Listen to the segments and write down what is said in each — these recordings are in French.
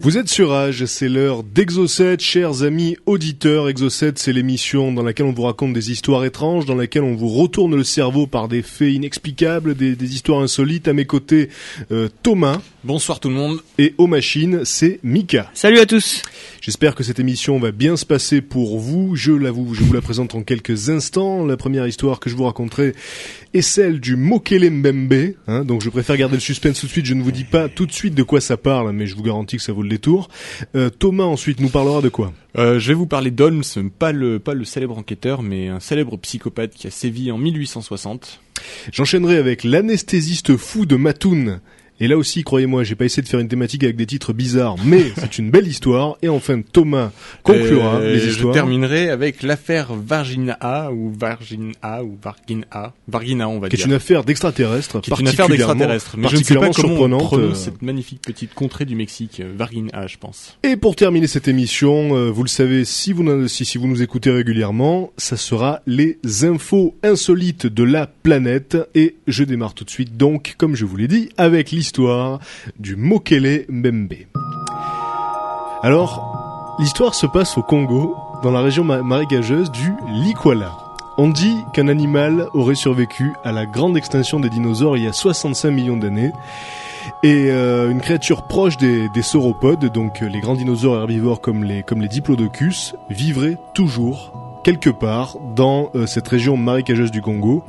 Vous êtes sur Rage, c'est l'heure d'Exocet, chers amis auditeurs. Exocet, c'est l'émission dans laquelle on vous raconte des histoires étranges, dans laquelle on vous retourne le cerveau par des faits inexplicables, des histoires insolites. À mes côtés, Thomas. Bonsoir tout le monde. Et aux machines, c'est Mika. Salut à tous. J'espère que cette émission va bien se passer pour vous. Je vous la présente en quelques instants. La première histoire que je vous raconterai est celle du Mokele Mbembe. Donc je préfère garder le suspense tout de suite. Je ne vous dis pas tout de suite de quoi ça parle, mais je vous garantis que ça vaut le détour. Thomas ensuite nous parlera de quoi ? Je vais vous parler d'Holmes, pas le célèbre enquêteur, mais un célèbre psychopathe qui a sévi en 1860. J'enchaînerai avec l'anesthésiste fou de Mattoon. Et là aussi, croyez-moi, j'ai pas essayé de faire une thématique avec des titres bizarres, mais c'est une belle histoire. Et enfin, Thomas conclura les histoires. Je terminerai avec l'affaire Vargina, on va dire. Qui est une affaire d'extraterrestres, mais je ne sais pas comment on prononce cette magnifique petite contrée du Mexique, Vargina, je pense. Et pour terminer cette émission, vous le savez, si vous nous écoutez régulièrement, ça sera les infos insolites de la planète. Et je démarre tout de suite, donc, comme je vous l'ai dit, avec l'histoire du Mokele Mbembe. Alors, l'histoire se passe au Congo, dans la région marécageuse du Likwala. On dit qu'un animal aurait survécu à la grande extinction des dinosaures il y a 65 millions d'années, et une créature proche des sauropodes, donc les grands dinosaures herbivores comme les diplodocus, vivrait toujours quelque part dans cette région marécageuse du Congo.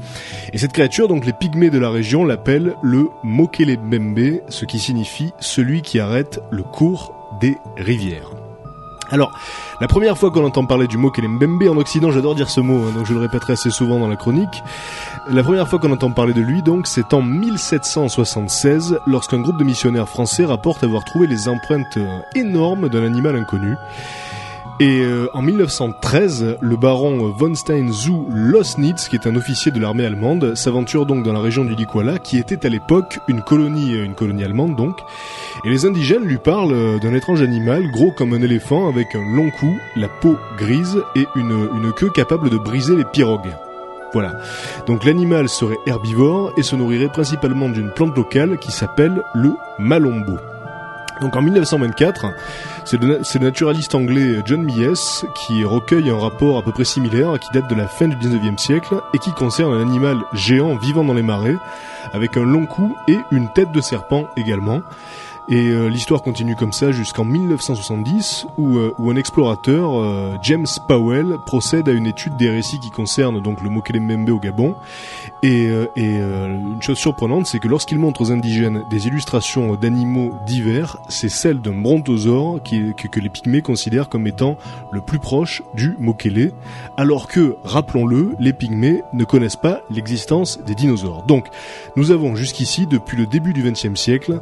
Et cette créature, donc les pygmées de la région, l'appellent le Mokele Mbembe, ce qui signifie celui qui arrête le cours des rivières. Alors, la première fois qu'on entend parler du Mokele Mbembe en Occident, j'adore dire ce mot, donc je le répéterai assez souvent dans la chronique. La première fois qu'on entend parler de lui, donc, c'est en 1776, lorsqu'un groupe de missionnaires français rapporte avoir trouvé les empreintes énormes d'un animal inconnu. Et en 1913, le baron von Stein zu Lossnitz, qui est un officier de l'armée allemande, s'aventure donc dans la région du Likwala, qui était à l'époque une colonie allemande donc. Et les indigènes lui parlent d'un étrange animal, gros comme un éléphant, avec un long cou, la peau grise et une queue capable de briser les pirogues. Voilà. Donc l'animal serait herbivore et se nourrirait principalement d'une plante locale qui s'appelle le malombo. Donc en 1924, c'est le naturaliste anglais John Myers qui recueille un rapport à peu près similaire qui date de la fin du 19e siècle et qui concerne un animal géant vivant dans les marais avec un long cou et une tête de serpent également. Et l'histoire continue comme ça jusqu'en 1970 où un explorateur, James Powell, procède à une étude des récits qui concernent donc le Mokele Mbembe au Gabon. Et une chose surprenante, c'est que lorsqu'il montre aux indigènes des illustrations d'animaux divers, c'est celle d'un brontosaure que les pygmées considèrent comme étant le plus proche du Mokele, alors que, rappelons-le, les pygmées ne connaissent pas l'existence des dinosaures. Donc, nous avons jusqu'ici, depuis le début du XXe siècle,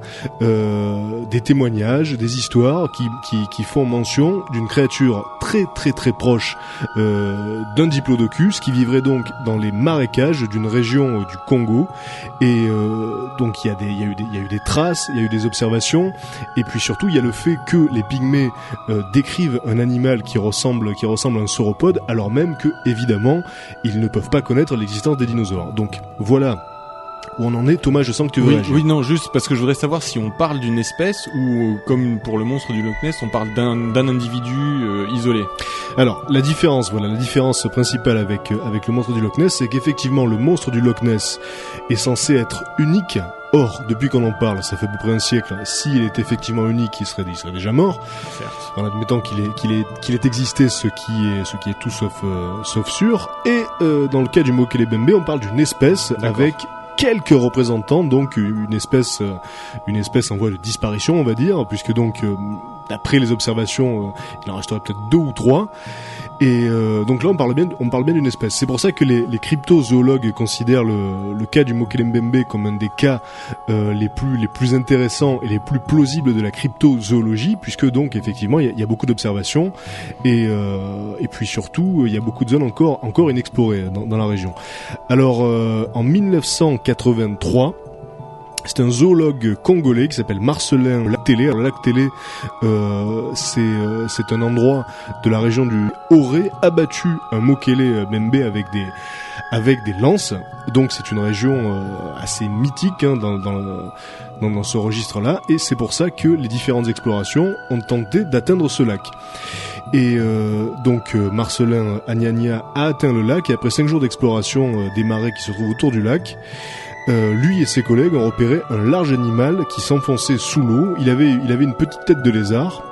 des témoignages, des histoires qui font mention d'une créature très très très proche d'un diplodocus qui vivrait donc dans les marécages d'une région du Congo. Et donc il y a eu des traces, il y a eu des observations, et puis surtout il y a le fait que les pygmées décrivent un animal qui ressemble à un sauropode, alors même que évidemment ils ne peuvent pas connaître l'existence des dinosaures. Donc voilà où on en est. Thomas, je sens que tu veux réagir. Oui, non, juste parce que je voudrais savoir si on parle d'une espèce ou, comme pour le monstre du Loch Ness, on parle d'un individu isolé. Alors, la différence principale avec le monstre du Loch Ness, c'est qu'effectivement, le monstre du Loch Ness est censé être unique. Or, depuis qu'on en parle, ça fait à peu près un siècle, s'il est effectivement unique, il serait déjà mort. Certes. En admettant qu'il ait existé, ce qui est tout sauf sûr. Et dans le cas du Mokele Mbembe, on parle d'une espèce. D'accord. Avec quelques représentants, donc une espèce en voie de disparition, on va dire, puisque donc d'après les observations, il en resterait peut-être 2 ou 3. Et donc là, on parle bien d'une espèce. C'est pour ça que les cryptozoologues considèrent le cas du Mokele Mbembe comme un des cas les plus intéressants et les plus plausibles de la cryptozoologie, puisque donc effectivement il y a beaucoup d'observations et puis surtout il y a beaucoup de zones encore inexplorées dans la région. Alors en 1983, c'est un zoologue congolais qui s'appelle Marcelin Lac-Télé. Alors Lac-Télé, c'est un endroit de la région du Oré, abattu un Mokele Mbembe avec des lances. Donc c'est une région assez mythique hein, dans ce registre-là, et c'est pour ça que les différentes explorations ont tenté d'atteindre ce lac. Et donc Marcelin Agnagna a atteint le lac, et après 5 jours d'exploration des marais qui se trouvent autour du lac, lui et ses collègues ont repéré un large animal qui s'enfonçait sous l'eau. Il avait une petite tête de lézard,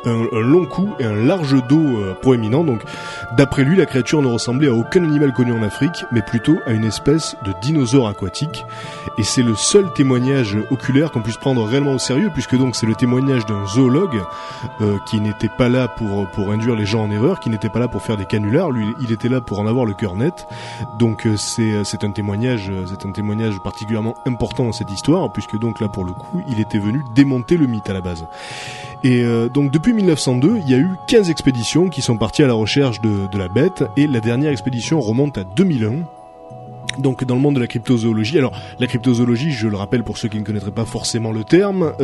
un long cou et un large dos proéminent. Donc d'après lui, la créature ne ressemblait à aucun animal connu en Afrique, mais plutôt à une espèce de dinosaure aquatique. Et c'est le seul témoignage oculaire qu'on puisse prendre réellement au sérieux, puisque donc c'est le témoignage d'un zoologue qui n'était pas là pour induire les gens en erreur, qui n'était pas là pour faire des canulars. Lui, il était là pour en avoir le cœur net. Donc c'est un témoignage particulièrement important dans cette histoire, puisque donc là pour le coup, il était venu démonter le mythe à la base. Et donc depuis 1902, il y a eu 15 expéditions qui sont parties à la recherche de la bête, et la dernière expédition remonte à 2001. Donc dans le monde de la cryptozoologie, alors la cryptozoologie, je le rappelle pour ceux qui ne connaîtraient pas forcément le terme,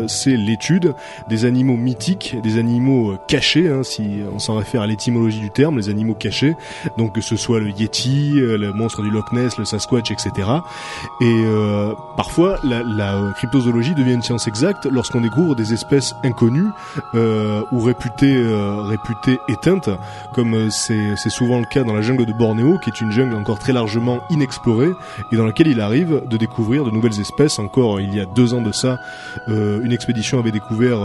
c'est l'étude des animaux mythiques, des animaux cachés, hein, si on s'en réfère à l'étymologie du terme, les animaux cachés, donc que ce soit le Yeti, le monstre du Loch Ness, le Sasquatch, etc. Et parfois la cryptozoologie devient une science exacte lorsqu'on découvre des espèces inconnues ou réputées éteintes, comme c'est souvent le cas dans la jungle de Bornéo, qui est une jungle encore très largement inexplorée, et dans laquelle il arrive de découvrir de nouvelles espèces. Encore il y a 2 ans de ça, une expédition avait découvert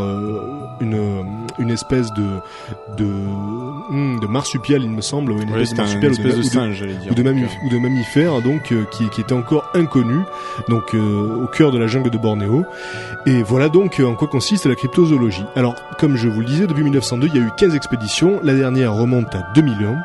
une espèce de marsupial, il me semble, une espèce de marsupial de singe, j'allais dire, ou de mammifère, donc qui était encore inconnu, donc au cœur de la jungle de Bornéo. Et voilà donc en quoi consiste la cryptozoologie. Alors comme je vous le disais, depuis 1902 il y a eu 15 expéditions, la dernière remonte à 2001.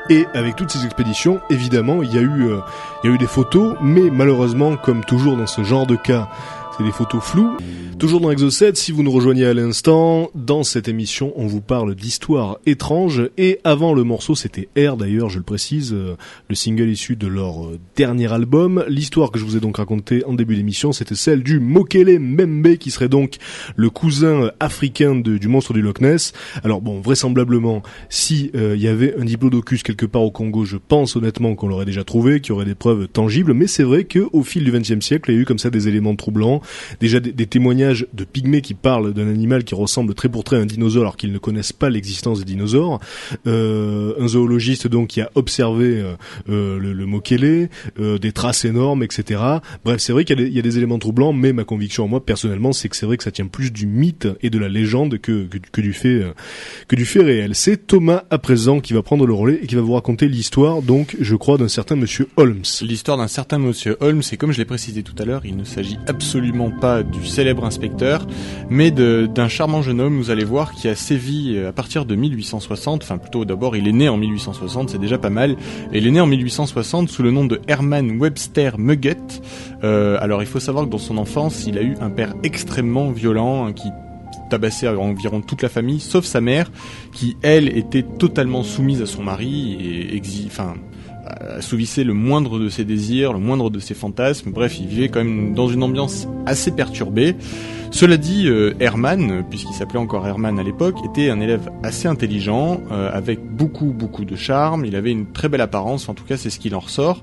Et avec toutes ces expéditions, évidemment, il y a eu des photos, mais malheureusement, comme toujours dans ce genre de cas, c'est des photos floues. Toujours dans Exo 7, si vous nous rejoignez à l'instant, dans cette émission, on vous parle d'histoires étranges. Et avant le morceau, c'était Air d'ailleurs, je le précise, le single issu de leur dernier album. L'histoire que je vous ai donc racontée en début d'émission, c'était celle du Mokele Mbembe, qui serait donc le cousin africain du monstre du Loch Ness. Alors bon, vraisemblablement, si il y avait un diplodocus quelque part au Congo, je pense honnêtement qu'on l'aurait déjà trouvé, qu'il y aurait des preuves tangibles. Mais c'est vrai que au fil du XXe siècle, il y a eu comme ça des éléments troublants. Déjà des témoignages de pygmées qui parlent d'un animal qui ressemble trait pour trait à un dinosaure alors qu'ils ne connaissent pas l'existence des dinosaures. Un zoologiste donc qui a observé le Mokele, des traces énormes, etc. Bref, c'est vrai qu'il y a des éléments troublants, mais ma conviction moi personnellement, c'est que c'est vrai que ça tient plus du mythe et de la légende que du fait réel. C'est Thomas à présent qui va prendre le relais et qui va vous raconter l'histoire, donc je crois, d'un certain monsieur Holmes. L'histoire d'un certain monsieur Holmes, et comme je l'ai précisé tout à l'heure, il ne s'agit absolument pas du célèbre inspecteur, mais d'un charmant jeune homme, vous allez voir, qui a sévi à partir de 1860, enfin plutôt d'abord il est né en 1860, c'est déjà pas mal, et il est né en 1860 sous le nom de Herman Webster Mugget. Alors il faut savoir que dans son enfance, il a eu un père extrêmement violent, qui tabassait environ toute la famille, sauf sa mère, qui elle était totalement soumise à son mari et assouvissait le moindre de ses désirs, le moindre de ses fantasmes. Bref, il vivait quand même dans une ambiance assez perturbée. Cela dit, Herman, puisqu'il s'appelait encore Herman à l'époque, était un élève assez intelligent, avec beaucoup de charme. Il avait une très belle apparence, en tout cas c'est ce qu'il en ressort,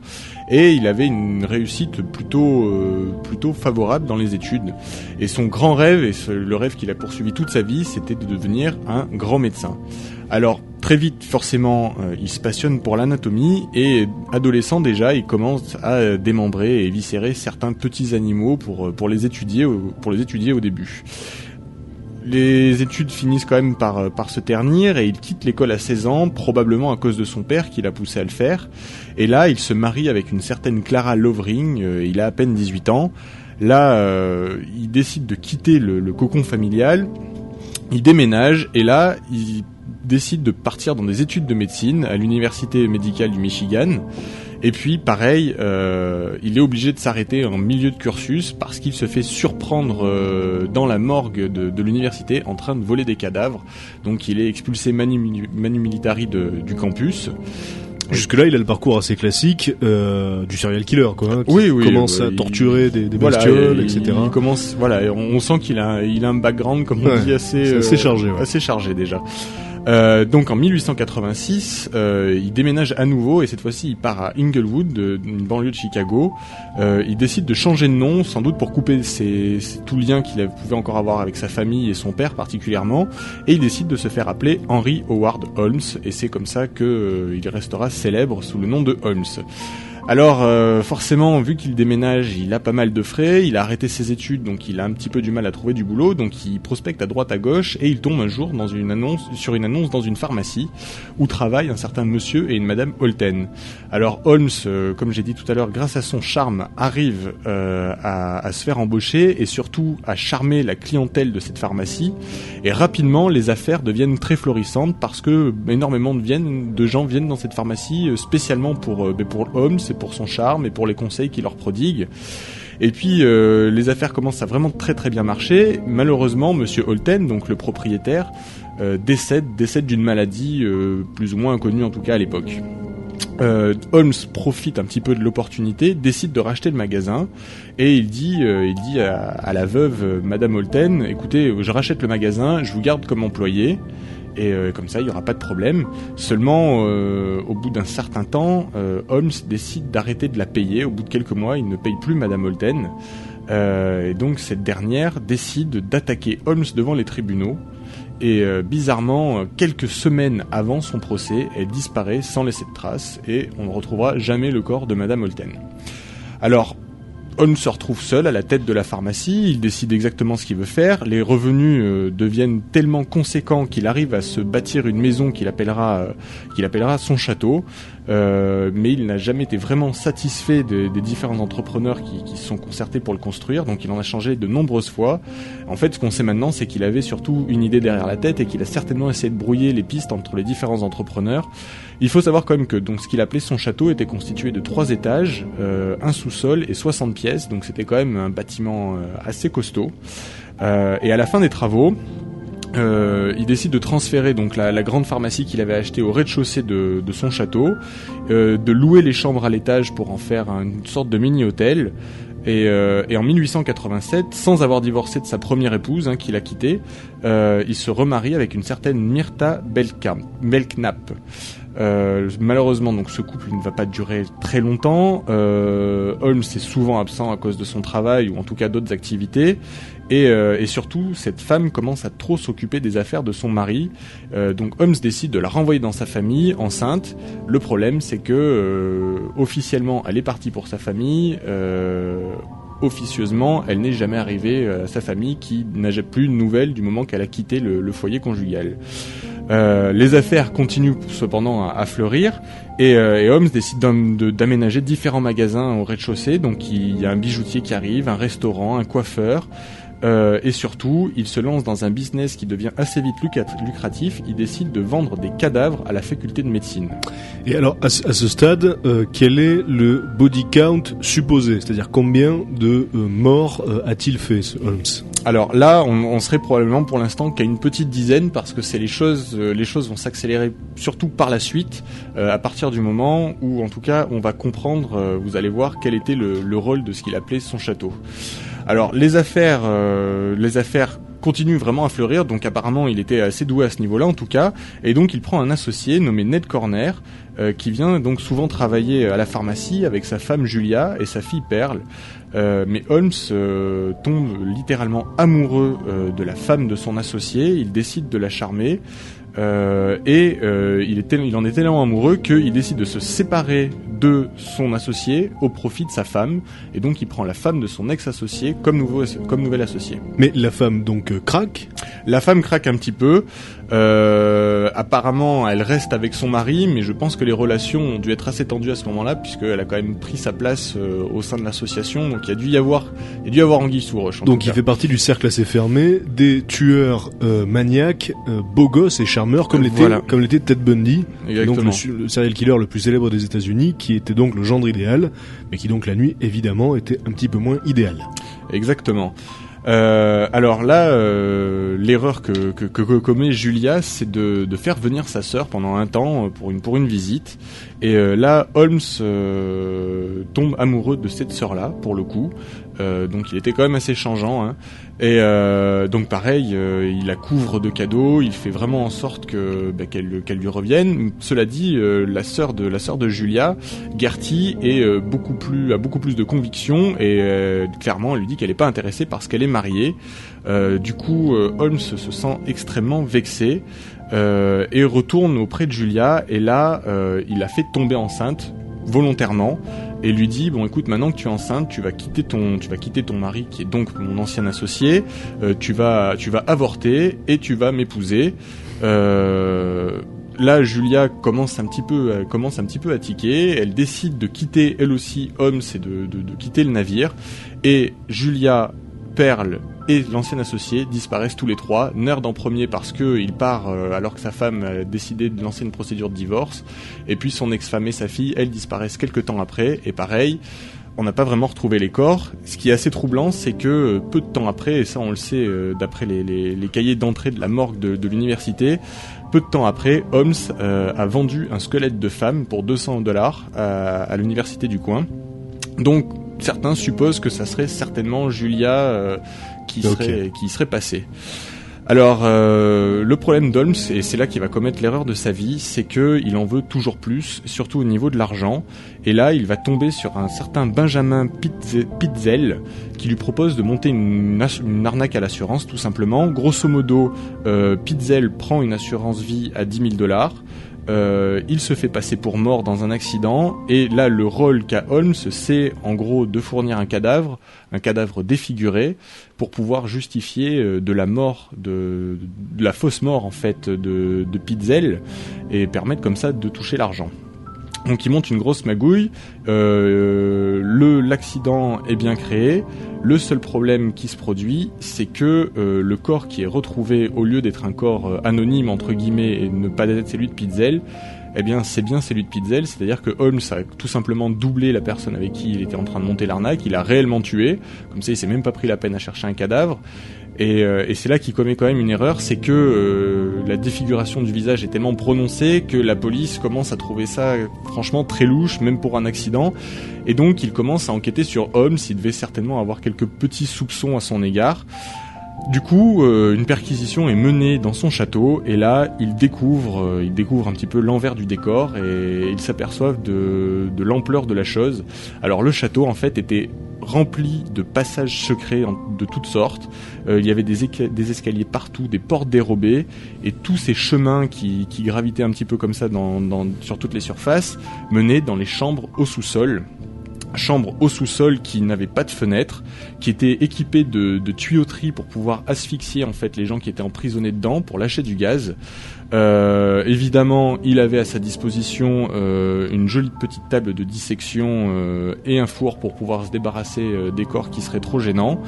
et il avait une réussite plutôt favorable dans les études. Et son grand rêve, et le rêve qu'il a poursuivi toute sa vie, c'était de devenir un grand médecin. Alors très vite, forcément, il se passionne pour l'anatomie, et adolescent déjà, il commence à démembrer et éviscérer certains petits animaux pour les étudier au début. Les études finissent quand même par se ternir, et il quitte l'école à 16 ans, probablement à cause de son père qui l'a poussé à le faire. Et là, il se marie avec une certaine Clara Lovering, il a à peine 18 ans. Là, il décide de quitter le cocon familial, il déménage, et là, il décide de partir dans des études de médecine à l'université médicale du Michigan. Et puis, pareil, il est obligé de s'arrêter en milieu de cursus parce qu'il se fait surprendre dans la morgue de l'université en train de voler des cadavres. Donc, il est expulsé manu militari du campus. Jusque-là, il a le parcours assez classique du serial killer, quoi. Hein, qui commence à torturer des bestioles, etc. Il commence, voilà, on sent qu'il a un background, comme on dit, assez chargé, ouais. Assez chargé déjà. Donc en 1886, il déménage à nouveau et cette fois-ci il part à Inglewood, une banlieue de Chicago. Il décide de changer de nom, sans doute pour couper tout lien qu'il pouvait encore avoir avec sa famille et son père particulièrement, et il décide de se faire appeler Henry Howard Holmes, et c'est comme ça que il restera célèbre sous le nom de Holmes. Alors forcément, vu qu'il déménage, il a pas mal de frais, il a arrêté ses études, donc il a un petit peu du mal à trouver du boulot, donc il prospecte à droite à gauche et il tombe un jour sur une annonce dans une pharmacie où travaille un certain monsieur et une madame Holten. Alors Holmes, comme j'ai dit tout à l'heure, grâce à son charme, arrive à se faire embaucher et surtout à charmer la clientèle de cette pharmacie, et rapidement les affaires deviennent très florissantes parce que énormément de gens viennent dans cette pharmacie spécialement pour Holmes, pour son charme et pour les conseils qu'il leur prodigue. Et puis les affaires commencent à vraiment très très bien marcher. Malheureusement, monsieur Holten, donc le propriétaire, décède d'une maladie plus ou moins inconnue en tout cas à l'époque. Holmes profite un petit peu de l'opportunité, décide de racheter le magasin et il dit à la veuve Madame Holten, écoutez, je rachète le magasin, je vous garde comme employé. Et comme ça, il n'y aura pas de problème. Seulement, au bout d'un certain temps, Holmes décide d'arrêter de la payer. Au bout de quelques mois, il ne paye plus Madame Holten. Et donc, cette dernière décide d'attaquer Holmes devant les tribunaux. Et bizarrement, quelques semaines avant son procès, elle disparaît sans laisser de traces. Et on ne retrouvera jamais le corps de Madame Holten. Alors, Holmes se retrouve seul à la tête de la pharmacie, il décide exactement ce qu'il veut faire, les revenus deviennent tellement conséquents qu'il arrive à se bâtir une maison qu'il appellera son château, mais il n'a jamais été vraiment satisfait des différents entrepreneurs qui se sont concertés pour le construire, donc il en a changé de nombreuses fois. En fait, ce qu'on sait maintenant, c'est qu'il avait surtout une idée derrière la tête et qu'il a certainement essayé de brouiller les pistes entre les différents entrepreneurs. Il faut savoir quand même que donc, ce qu'il appelait son château était constitué de 3 étages, un sous-sol et 60 pièces, donc c'était quand même un bâtiment assez costaud. Et à la fin des travaux, il décide de transférer donc la grande pharmacie qu'il avait achetée au rez-de-chaussée de son château, de louer les chambres à l'étage pour en faire une sorte de mini-hôtel. Et en 1887, sans avoir divorcé de sa première épouse, qu'il a quittée, il se remarie avec une certaine Myrta Belknap. Malheureusement, donc ce couple ne va pas durer très longtemps. Holmes est souvent absent à cause de son travail ou en tout cas d'autres activités. Et surtout, cette femme commence à trop s'occuper des affaires de son mari. Donc Holmes décide de la renvoyer dans sa famille, enceinte. Le problème, c'est que officiellement, elle est partie pour sa famille. Officieusement, elle n'est jamais arrivée à sa famille qui n'a plus de nouvelles du moment qu'elle a quitté le foyer conjugal. Les affaires continuent cependant à fleurir et Holmes décide d'aménager différents magasins au rez-de-chaussée. Donc il y a un bijoutier qui arrive, un restaurant, un coiffeur. Et surtout, il se lance dans un business qui devient assez vite lucratif. Il décide de vendre des cadavres à la faculté de médecine. Et alors, à ce stade, quel est le body count supposé ? C'est-à-dire combien de morts a-t-il fait, ce Holmes ? Alors là, on serait probablement pour l'instant qu'à une petite dizaine, parce que les choses vont s'accélérer surtout par la suite, à partir du moment où, en tout cas, on va comprendre, vous allez voir, quel était le rôle de ce qu'il appelait son château. Alors les affaires continuent vraiment à fleurir, donc apparemment il était assez doué à ce niveau-là en tout cas, et donc il prend un associé nommé Ned Corner, qui vient donc souvent travailler à la pharmacie avec sa femme Julia et sa fille Pearl. Mais Holmes tombe littéralement amoureux de la femme de son associé, il décide de la charmer. Il en est tellement amoureux qu'il décide de se séparer de son associé au profit de sa femme, et donc il prend la femme de son ex-associé comme nouvel associé. Mais la femme donc craque ? La femme craque un petit peu. Apparemment, elle reste avec son mari, mais je pense que les relations ont dû être assez tendues à ce moment-là, puisqu'elle a quand même pris sa place au sein de l'association. Donc il y a dû y avoir anguille sous roche. Donc il fait partie du cercle assez fermé des tueurs maniaques, beaux gosses et charmeurs, comme l'était Ted Bundy, donc le serial killer le plus célèbre des États-Unis, qui était donc le gendre idéal, mais qui donc la nuit évidemment était un petit peu moins idéal. Exactement. Alors là, l'erreur que commet Julia, c'est de faire venir sa sœur pendant un temps pour une visite. Et là, Holmes tombe amoureux de cette sœur-là, pour le coup. donc il était quand même assez changeant, hein. Et donc pareil, il la couvre de cadeaux, il fait vraiment en sorte que qu'elle lui revienne. Cela dit, la sœur de Julia, Gertie, a beaucoup plus de conviction et clairement elle lui dit qu'elle est pas intéressée parce qu'elle est mariée. Du coup, Holmes se sent extrêmement vexé et retourne auprès de Julia et là, il la fait tomber enceinte volontairement et lui dit bon écoute, maintenant que tu es enceinte, tu vas quitter ton mari qui est donc mon ancien associé, tu vas avorter et tu vas m'épouser. Là Julia commence un petit peu à tiquer, elle décide de quitter elle aussi Holmes et de quitter le navire et Julia, Pearl et l'ancien associé disparaissent tous les trois. Nerd en premier parce que il part alors que sa femme a décidé de lancer une procédure de divorce, et puis son ex-femme et sa fille, elles disparaissent quelques temps après, et pareil, on n'a pas vraiment retrouvé les corps. Ce qui est assez troublant, c'est que peu de temps après, et ça on le sait d'après les cahiers d'entrée de la morgue de l'université, peu de temps après, Holmes a vendu un squelette de femme pour $200 à l'université du coin. Donc certains supposent que ça serait certainement Julia qui serait passée. Alors le problème d'Holmes, et c'est là qu'il va commettre l'erreur de sa vie, c'est que il en veut toujours plus, surtout au niveau de l'argent. Et là, il va tomber sur un certain Benjamin Pitzel qui lui propose de monter une arnaque à l'assurance, tout simplement. Grosso modo, Pitzel prend une assurance vie à $10,000. Il se fait passer pour mort dans un accident et là le rôle qu'a Holmes, c'est en gros de fournir un cadavre défiguré pour pouvoir justifier de la mort de la fausse mort en fait de Pitzel et permettre comme ça de toucher l'argent. Donc il monte une grosse magouille, l'accident est bien créé, le seul problème qui se produit, c'est que le corps qui est retrouvé, au lieu d'être un corps anonyme entre guillemets et ne pas être celui de Pitzel, eh bien c'est bien celui de Pitzel, c'est-à-dire que Holmes a tout simplement doublé la personne avec qui il était en train de monter l'arnaque, il a réellement tué, comme ça il s'est même pas pris la peine à chercher un cadavre. Et c'est là qu'il commet quand même une erreur, c'est que la défiguration du visage est tellement prononcée que la police commence à trouver ça franchement très louche, même pour un accident. Et donc il commence à enquêter sur Holmes, il devait certainement avoir quelques petits soupçons à son égard. Du coup, une perquisition est menée dans son château et là, il découvre un petit peu l'envers du décor et ils s'aperçoivent de l'ampleur de la chose. Alors le château en fait était rempli de passages secrets de toutes sortes. Il y avait des escaliers partout, des portes dérobées et tous ces chemins qui gravitaient un petit peu comme ça sur toutes les surfaces menaient dans les chambres au sous-sol. Chambre au sous-sol qui n'avait pas de fenêtre, qui était équipée de tuyauteries pour pouvoir asphyxier en fait les gens qui étaient emprisonnés dedans pour lâcher du gaz. Évidemment, il avait à sa disposition une jolie petite table de dissection et un four pour pouvoir se débarrasser des corps qui seraient trop gênants.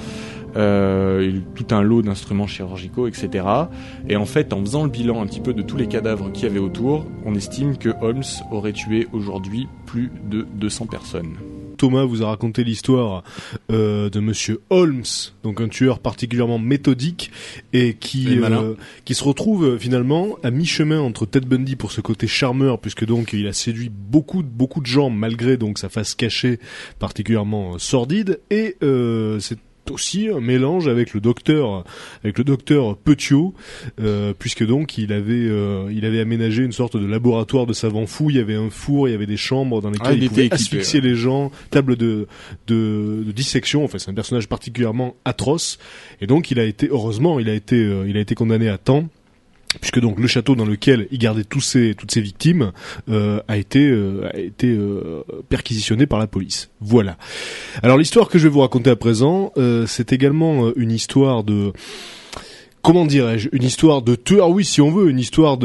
Tout un lot d'instruments chirurgicaux, etc. Et en fait, en faisant le bilan un petit peu de tous les cadavres qu'il y avait autour, on estime que Holmes aurait tué aujourd'hui plus de 200 personnes. Thomas vous a raconté l'histoire de Monsieur Holmes, donc un tueur particulièrement méthodique et qui se retrouve finalement à mi-chemin entre Ted Bundy pour ce côté charmeur, puisque donc il a séduit beaucoup de gens malgré donc sa face cachée particulièrement sordide, et c'est aussi un mélange avec le docteur Petiot, puisque donc il avait aménagé une sorte de laboratoire de savants fous. Il y avait un four, il y avait des chambres dans lesquelles il pouvait asphyxier les gens, table de dissection. Enfin, c'est un personnage particulièrement atroce, et donc il a été condamné à temps, puisque donc le château dans lequel il gardait toutes ces victimes a été perquisitionné par la police. Voilà. Alors l'histoire que je vais vous raconter à présent, c'est également une histoire de, comment dirais-je, une histoire de tueur, oui si on veut, une histoire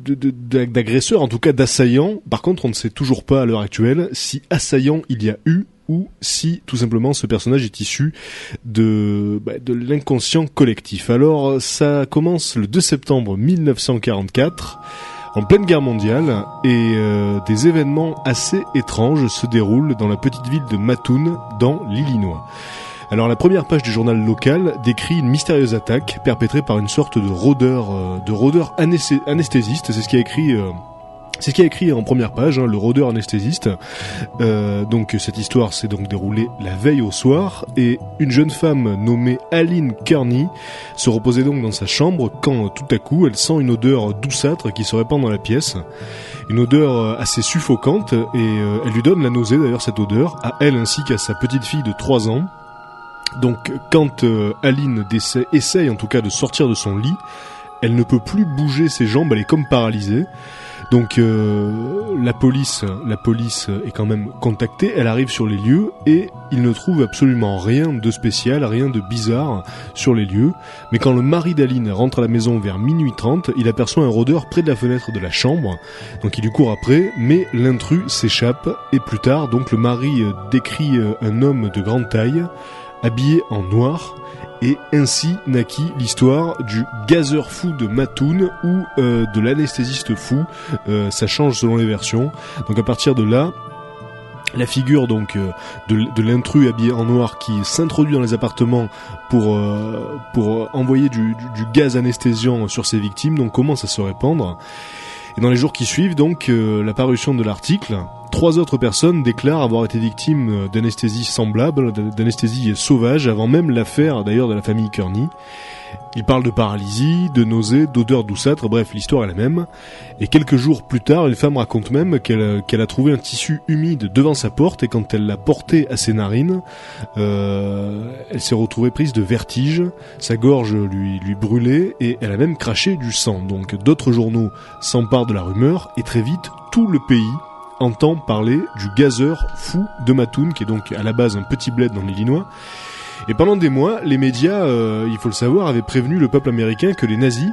d'agresseur, en tout cas d'assaillant. Par contre, on ne sait toujours pas à l'heure actuelle si assaillant il y a eu ou si tout simplement ce personnage est issu de l'inconscient collectif. Alors ça commence le 2 septembre 1944, en pleine guerre mondiale, et des événements assez étranges se déroulent dans la petite ville de Mattoon, dans l'Illinois. Alors la première page du journal local décrit une mystérieuse attaque perpétrée par une sorte de rôdeur anesthésiste. C'est ce qu'a écrit C'est ce qui est écrit en première page, le rôdeur anesthésiste. Donc cette histoire s'est donc déroulée la veille au soir, et une jeune femme nommée Aline Kearney se reposait donc dans sa chambre quand tout à coup elle sent une odeur douceâtre qui se répand dans la pièce. Une odeur assez suffocante, et elle lui donne la nausée d'ailleurs, cette odeur, à elle ainsi qu'à sa petite fille de 3 ans. Donc quand Aline essaye en tout cas de sortir de son lit, elle ne peut plus bouger ses jambes, elle est comme paralysée. Donc la police est quand même contactée, elle arrive sur les lieux et il ne trouve absolument rien de spécial, rien de bizarre sur les lieux. Mais quand le mari d'Aline rentre à la maison vers minuit 30, il aperçoit un rôdeur près de la fenêtre de la chambre. Donc il lui court après, mais l'intrus s'échappe et plus tard, donc le mari décrit un homme de grande taille, habillé en noir. Et ainsi naquit l'histoire du gazeur fou de Mattoon ou de l'anesthésiste fou, ça change selon les versions. Donc à partir de là, la figure donc de l'intrus habillé en noir qui s'introduit dans les appartements pour envoyer du gaz anesthésiant sur ses victimes, donc commence à se répandre. Et dans les jours qui suivent donc la parution de l'article, 3 autres personnes déclarent avoir été victimes d'anesthésie semblable, d'anesthésie sauvage, avant même l'affaire d'ailleurs de la famille Kearney. Ils parlent de paralysie, de nausées, d'odeurs douceâtres, bref, l'histoire est la même. Et quelques jours plus tard, une femme raconte même qu'elle a trouvé un tissu humide devant sa porte, et quand elle l'a porté à ses narines, elle s'est retrouvée prise de vertige, sa gorge lui brûlait, et elle a même craché du sang. Donc d'autres journaux s'emparent de la rumeur, et très vite, tout le pays entend parler du gazeur fou de Mattoon, qui est donc à la base un petit bled dans l'Illinois. Et pendant des mois, les médias, il faut le savoir, avaient prévenu le peuple américain que les nazis,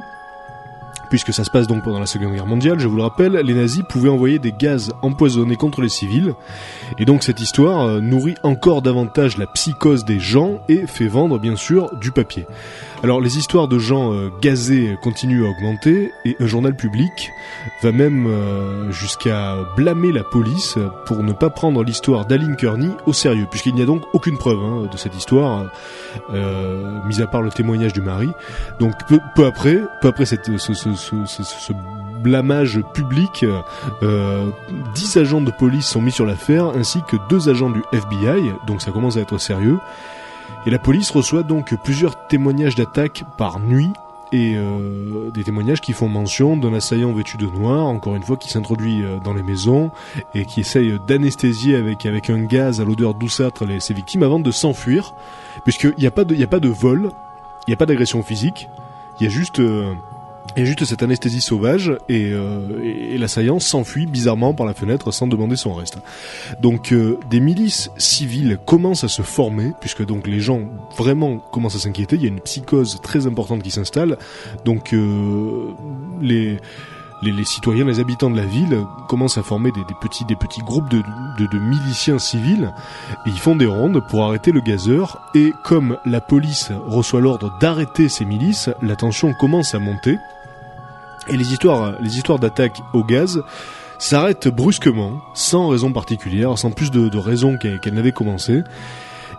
puisque ça se passe donc pendant la Seconde Guerre mondiale, je vous le rappelle, les nazis pouvaient envoyer des gaz empoisonnés contre les civils. Et donc cette histoire nourrit encore davantage la psychose des gens et fait vendre bien sûr du papier. Alors les histoires de gens gazés continuent à augmenter, et un journal public va même jusqu'à blâmer la police pour ne pas prendre l'histoire d'Aline Kearney au sérieux, puisqu'il n'y a donc aucune preuve de cette histoire, mis à part le témoignage du mari. Donc peu après ce blâmage public, 10 agents de police sont mis sur l'affaire, ainsi que 2 agents du FBI, donc ça commence à être sérieux. Et la police reçoit donc plusieurs témoignages d'attaques par nuit, et des témoignages qui font mention d'un assaillant vêtu de noir, encore une fois, qui s'introduit dans les maisons et qui essaye d'anesthésier avec un gaz à l'odeur douceâtre ses victimes avant de s'enfuir, puisqu'il n'y a pas de vol, il n'y a pas d'agression physique, il y a juste cette anesthésie sauvage, et l'assaillant s'enfuit bizarrement par la fenêtre sans demander son reste. Donc des milices civiles commencent à se former, puisque donc les gens vraiment commencent à s'inquiéter, il y a une psychose très importante qui s'installe. Donc les citoyens, les habitants de la ville commencent à former des petits groupes de miliciens civils, et ils font des rondes pour arrêter le gazeur. Et comme la police reçoit l'ordre d'arrêter ces milices, la tension commence à monter, et les histoires d'attaque au gaz s'arrêtent brusquement, sans raison particulière, sans plus de raison qu'elles n'avaient commencé.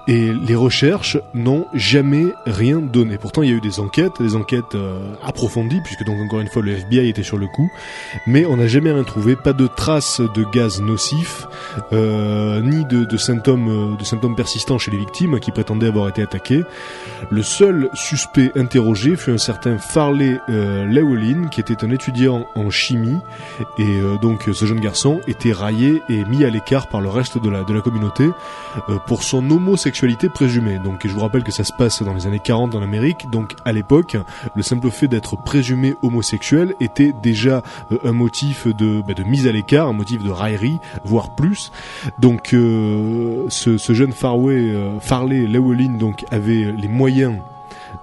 Et les recherches n'ont jamais rien donné. Pourtant, il y a eu des enquêtes approfondies, puisque donc encore une fois le FBI était sur le coup, mais on n'a jamais rien trouvé, pas de traces de gaz nocif, ni de symptômes persistants chez les victimes qui prétendaient avoir été attaquées. Le seul suspect interrogé fut un certain Farley Llewellyn, qui était un étudiant en chimie, et donc ce jeune garçon était raillé et mis à l'écart par le reste de la communauté pour son homosexualité présumée. Donc je vous rappelle que ça se passe dans les années 40 en Amérique, donc à l'époque, le simple fait d'être présumé homosexuel était déjà un motif de mise à l'écart, un motif de raillerie, voire plus. Donc ce jeune Farley Llewellyn donc avait les moyens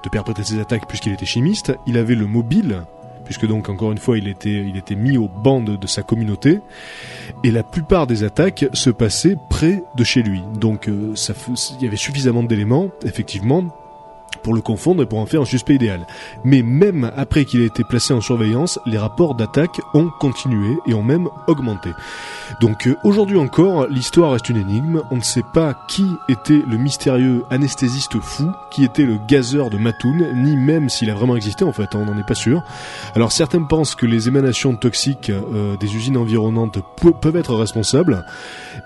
de perpétrer ses attaques puisqu'il était chimiste, il avait le mobile, puisque donc encore une fois il était mis au banc de sa communauté, et la plupart des attaques se passaient près de chez lui. Donc il y avait suffisamment d'éléments effectivement pour le confondre et pour en faire un suspect idéal. Mais même après qu'il ait été placé en surveillance, les rapports d'attaque ont continué et ont même augmenté. Donc aujourd'hui encore, l'histoire reste une énigme. On ne sait pas qui était le mystérieux anesthésiste fou, qui était le gazeur de Mattoon, ni même s'il a vraiment existé en fait, on n'en est pas sûr. Alors certains pensent que les émanations toxiques des usines environnantes peuvent être responsables,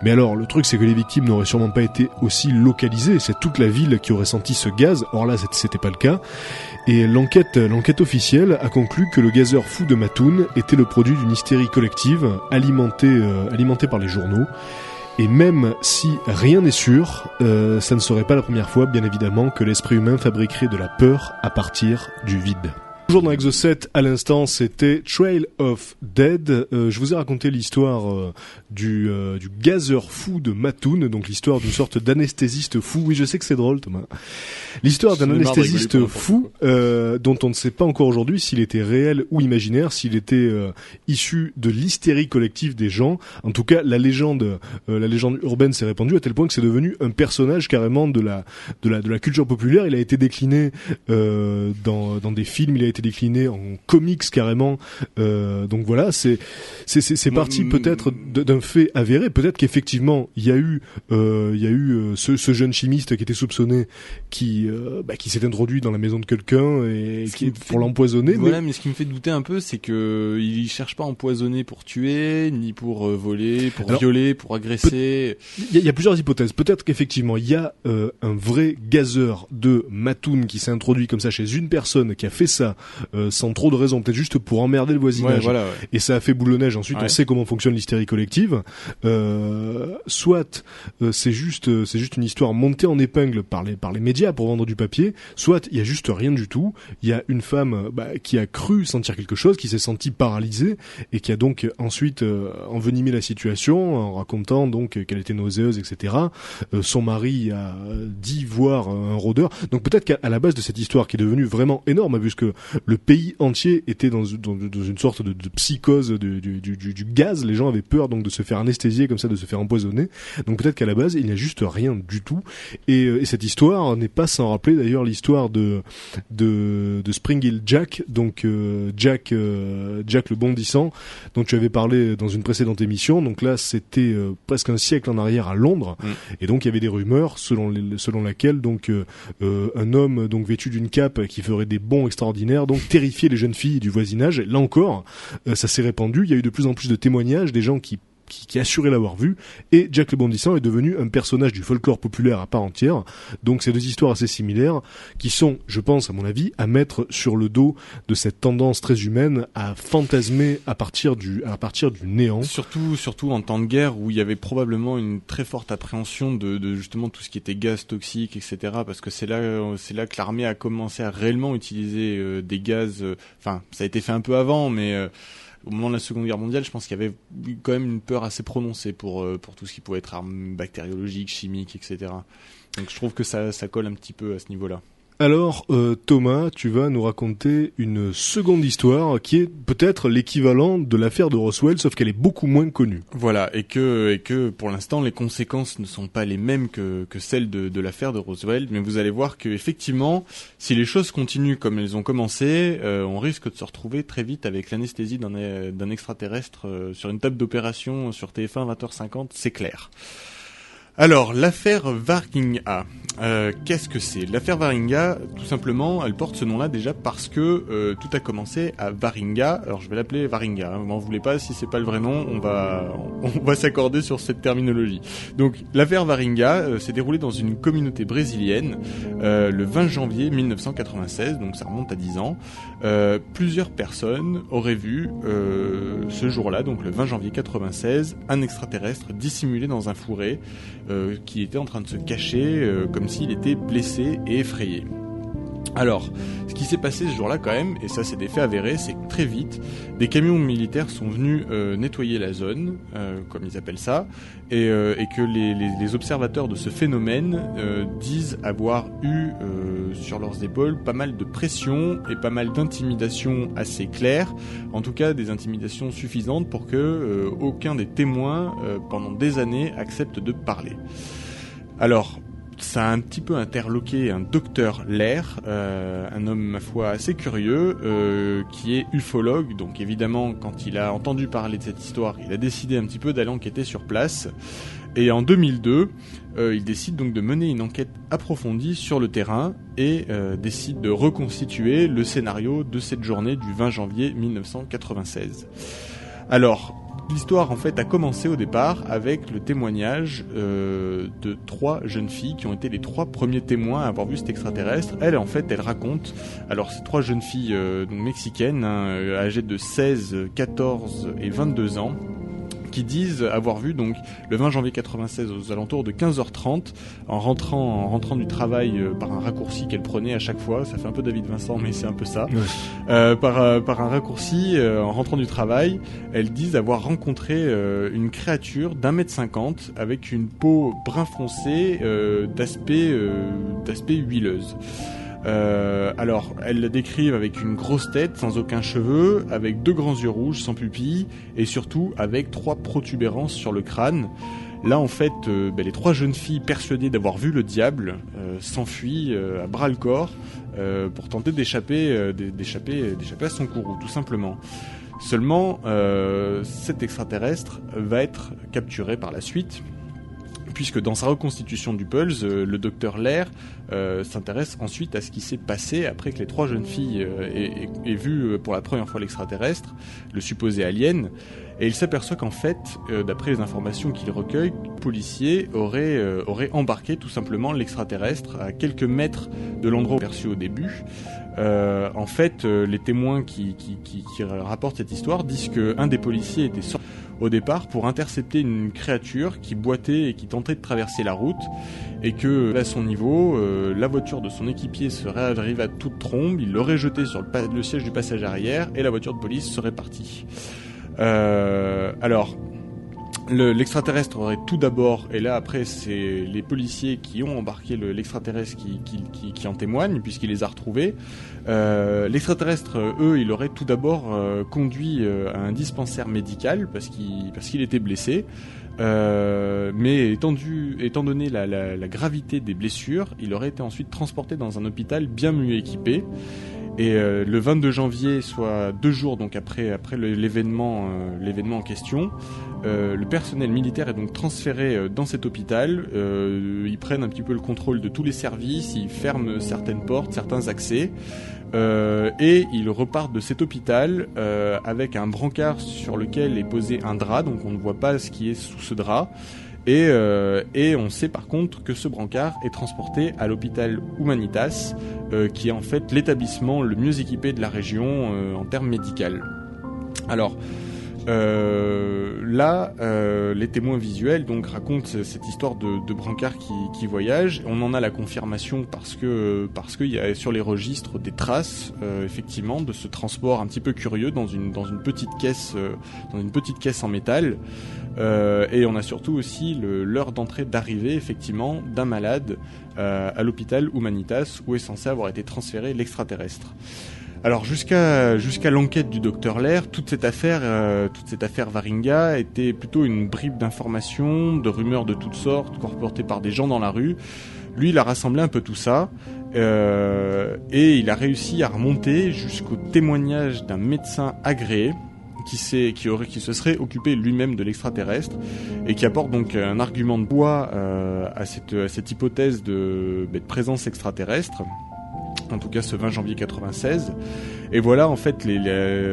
mais alors le truc c'est que les victimes n'auraient sûrement pas été aussi localisées, c'est toute la ville qui aurait senti ce gaz, or là c'était pas le cas. Et l'enquête officielle a conclu que le gazeur fou de Mattoon était le produit d'une hystérie collective alimentée par les journaux. Et même si rien n'est sûr, ça ne serait pas la première fois, bien évidemment, que l'esprit humain fabriquerait de la peur à partir du vide. Toujours dans Exo 7, à l'instant, c'était Trail of Dead. Je vous ai raconté l'histoire du gazeur fou de Mattoon, donc l'histoire d'une sorte d'anesthésiste fou. Oui, je sais que c'est drôle, Thomas. L'histoire d'un anesthésiste fou dont on ne sait pas encore aujourd'hui s'il était réel ou imaginaire, s'il était issu de l'hystérie collective des gens. En tout cas, la légende urbaine s'est répandue à tel point que c'est devenu un personnage carrément de la culture populaire. Il a été décliné dans des films, il a été décliné en comics carrément. Donc voilà, c'est parti peut-être d'un fait avéré. Peut-être qu'effectivement il y a eu ce jeune chimiste qui était soupçonné qui s'est introduit dans la maison de quelqu'un et pour l'empoisonner. Voilà, mais ce qui me fait douter un peu, c'est que il cherche pas à empoisonner pour tuer, ni pour voler, pour violer, pour agresser. Il y a plusieurs hypothèses. Peut-être qu'effectivement il y a un vrai gazeur de Mattoon qui s'est introduit comme ça chez une personne qui a fait ça sans trop de raison, peut-être juste pour emmerder le voisinage. Ouais, voilà, ouais. Et ça a fait boule de neige. Ensuite, on sait comment fonctionne l'hystérie collective. Soit c'est juste une histoire montée en épingle par les médias pour vendre du papier. Soit il y a juste rien du tout. Il y a une femme qui a cru sentir quelque chose, qui s'est sentie paralysée et qui a donc ensuite envenimé la situation en racontant donc qu'elle était nauséeuse, etc. Son mari a dit voir un rôdeur. Donc peut-être qu'à la base de cette histoire qui est devenue vraiment énorme, puisque le pays entier était dans une sorte de psychose du gaz. Les gens avaient peur donc de se faire anesthésier comme ça, de se faire empoisonner. Donc peut-être qu'à la base il n'y a juste rien du tout. Et cette histoire n'est pas sans rappeler d'ailleurs l'histoire de Spring Hill Jack, donc Jack le bondissant, dont tu avais parlé dans une précédente émission. Donc là c'était presque un siècle en arrière à Londres. Et donc il y avait des rumeurs selon laquelle donc un homme donc vêtu d'une cape qui ferait des bonds extraordinaires donc terrifiait les jeunes filles du voisinage. Là encore ça s'est répandu, il y a eu de plus en plus de témoignages des gens qui assuraient l'avoir vu, et Jack le Bondissant est devenu un personnage du folklore populaire à part entière. Donc c'est deux histoires assez similaires qui sont, je pense à mon avis, à mettre sur le dos de cette tendance très humaine à fantasmer à partir du néant. Surtout en temps de guerre où il y avait probablement une très forte appréhension de justement tout ce qui était gaz toxique, etc. Parce que c'est là que l'armée a commencé à réellement utiliser des gaz. Enfin, ça a été fait un peu avant, mais au moment de la Seconde Guerre mondiale, je pense qu'il y avait quand même une peur assez prononcée pour tout ce qui pouvait être armes bactériologiques, chimiques, etc. Donc je trouve que ça colle un petit peu à ce niveau-là. Alors Thomas, tu vas nous raconter une seconde histoire qui est peut-être l'équivalent de l'affaire de Roswell, sauf qu'elle est beaucoup moins connue. Voilà, et que pour l'instant les conséquences ne sont pas les mêmes que celles de l'affaire de Roswell, mais vous allez voir que effectivement, si les choses continuent comme elles ont commencé, on risque de se retrouver très vite avec l'anesthésie d'un extraterrestre sur une table d'opération sur TF1 20h50, c'est clair. Alors, l'affaire Varinga, qu'est-ce que c'est ? L'affaire Varinga, tout simplement, elle porte ce nom-là déjà parce que tout a commencé à Varinga. Alors, je vais l'appeler Varinga. Vous m'en voulez pas, si c'est pas le vrai nom, on va s'accorder sur cette terminologie. Donc, l'affaire Varinga s'est déroulée dans une communauté brésilienne le 20 janvier 1996, donc ça remonte à 10 ans. Plusieurs personnes auraient vu ce jour-là, donc le 20 janvier 96, un extraterrestre dissimulé dans un fourré qui était en train de se cacher comme s'il était blessé et effrayé. Alors, ce qui s'est passé ce jour-là quand même, et ça c'est des faits avérés, c'est que très vite, des camions militaires sont venus nettoyer la zone, comme ils appellent ça, et que les observateurs de ce phénomène disent avoir eu sur leurs épaules pas mal de pression et pas mal d'intimidations assez claires, en tout cas des intimidations suffisantes pour que aucun des témoins pendant des années accepte de parler. Alors, ça a un petit peu interloqué un docteur Lair, un homme ma foi assez curieux, qui est ufologue. Donc évidemment, quand il a entendu parler de cette histoire, il a décidé un petit peu d'aller enquêter sur place. Et en 2002, il décide donc de mener une enquête approfondie sur le terrain et décide de reconstituer le scénario de cette journée du 20 janvier 1996. Alors, l'histoire en fait a commencé au départ avec le témoignage de 3 jeunes filles qui ont été les 3 premiers témoins à avoir vu cet extraterrestre. Elle raconte, alors ces 3 jeunes filles donc mexicaines, âgées de 16, 14 et 22 ans, qui disent avoir vu donc le 20 janvier 96 aux alentours de 15h30 en rentrant du travail par un raccourci qu'elle prenait à chaque fois. Ça fait un peu David Vincent, mais c'est un peu ça. Ouais. Par un raccourci en rentrant du travail, elles disent avoir rencontré une créature d'1m50 avec une peau brun foncé d'aspect huileuse. Alors, elles le décrivent avec une grosse tête, sans aucun cheveu, avec 2 grands yeux rouges, sans pupille, et surtout avec 3 protubérances sur le crâne. Là, en fait, les 3 jeunes filles persuadées d'avoir vu le diable s'enfuient à bras-le-corps pour tenter d'échapper à son courroux, tout simplement. Seulement, cet extraterrestre va être capturé par la suite, puisque dans sa reconstitution du Pulse, le docteur Lair s'intéresse ensuite à ce qui s'est passé après que les 3 jeunes filles aient vu pour la première fois l'extraterrestre, le supposé alien, et il s'aperçoit qu'en fait, d'après les informations qu'il recueille, les policiers auraient embarqué tout simplement l'extraterrestre à quelques mètres de l'endroit perçu au début. En fait, les témoins qui rapportent cette histoire disent qu'un des policiers était sorti au départ pour intercepter une créature qui boitait et qui tentait de traverser la route, et que à son niveau, la voiture de son équipier serait arrivée à toute trombe, il l'aurait jeté sur le siège du passager arrière et la voiture de police serait partie. Alors, l'extraterrestre aurait tout d'abord, et là après c'est les policiers qui ont embarqué l'extraterrestre qui en témoignent puisqu'il les a retrouvés. L'extraterrestre, il aurait tout d'abord conduit à un dispensaire médical parce qu'il était blessé. Mais étant donné la gravité des blessures, il aurait été ensuite transporté dans un hôpital bien mieux équipé. Et le 22 janvier, soit 2 jours donc après l'événement en question, le personnel militaire est donc transféré dans cet hôpital. Ils prennent un petit peu le contrôle de tous les services, ils ferment certaines portes, certains accès, et ils repartent de cet hôpital avec un brancard sur lequel est posé un drap, donc on ne voit pas ce qui est sous ce drap. Et on sait par contre que ce brancard est transporté à l'hôpital Humanitas, qui est en fait l'établissement le mieux équipé de la région en termes médicaux. Alors là, les témoins visuels donc racontent cette histoire de brancard qui voyage. On en a la confirmation parce que il y a sur les registres des traces effectivement de ce transport un petit peu curieux dans une petite caisse en métal. Et on a surtout aussi l'heure d'arrivée effectivement d'un malade à l'hôpital Humanitas où est censé avoir été transféré l'extraterrestre. Alors jusqu'à l'enquête du docteur Lair, toute cette affaire Varinga était plutôt une bribe d'informations, de rumeurs de toutes sortes, colportées par des gens dans la rue. Lui, il a rassemblé un peu tout ça, et il a réussi à remonter jusqu'au témoignage d'un médecin agréé qui se serait occupé lui-même de l'extraterrestre et qui apporte donc un argument de poids à cette hypothèse de présence extraterrestre. En tout cas ce 20 janvier 96. Et voilà en fait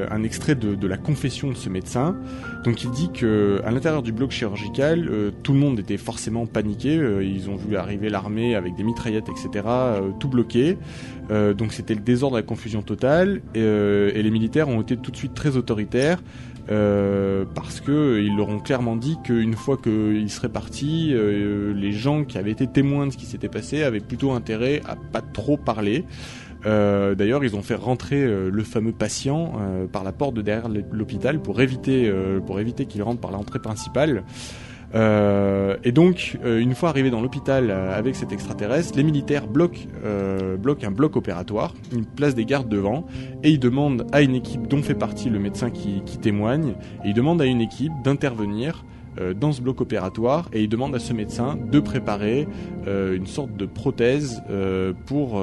un extrait de la confession de ce médecin. Donc il dit que à l'intérieur du bloc chirurgical, tout le monde était forcément paniqué. Ils ont vu arriver l'armée avec des mitraillettes, etc. Tout bloqué. Donc c'était le désordre et la confusion totale. Et les militaires ont été tout de suite très autoritaires. Parce que ils leur ont clairement dit qu'une fois qu'ils seraient partis, les gens qui avaient été témoins de ce qui s'était passé avaient plutôt intérêt à pas trop parler. D'ailleurs, ils ont fait rentrer le fameux patient par la porte de derrière l'hôpital pour éviter qu'il rentre par l'entrée principale. Et donc, une fois arrivés dans l'hôpital avec cet extraterrestre, les militaires bloquent un bloc opératoire, ils placent des gardes devant, et ils demandent à une équipe dont fait partie le médecin qui témoigne, et ils demandent à une équipe d'intervenir dans ce bloc opératoire et il demande à ce médecin de préparer une sorte de prothèse pour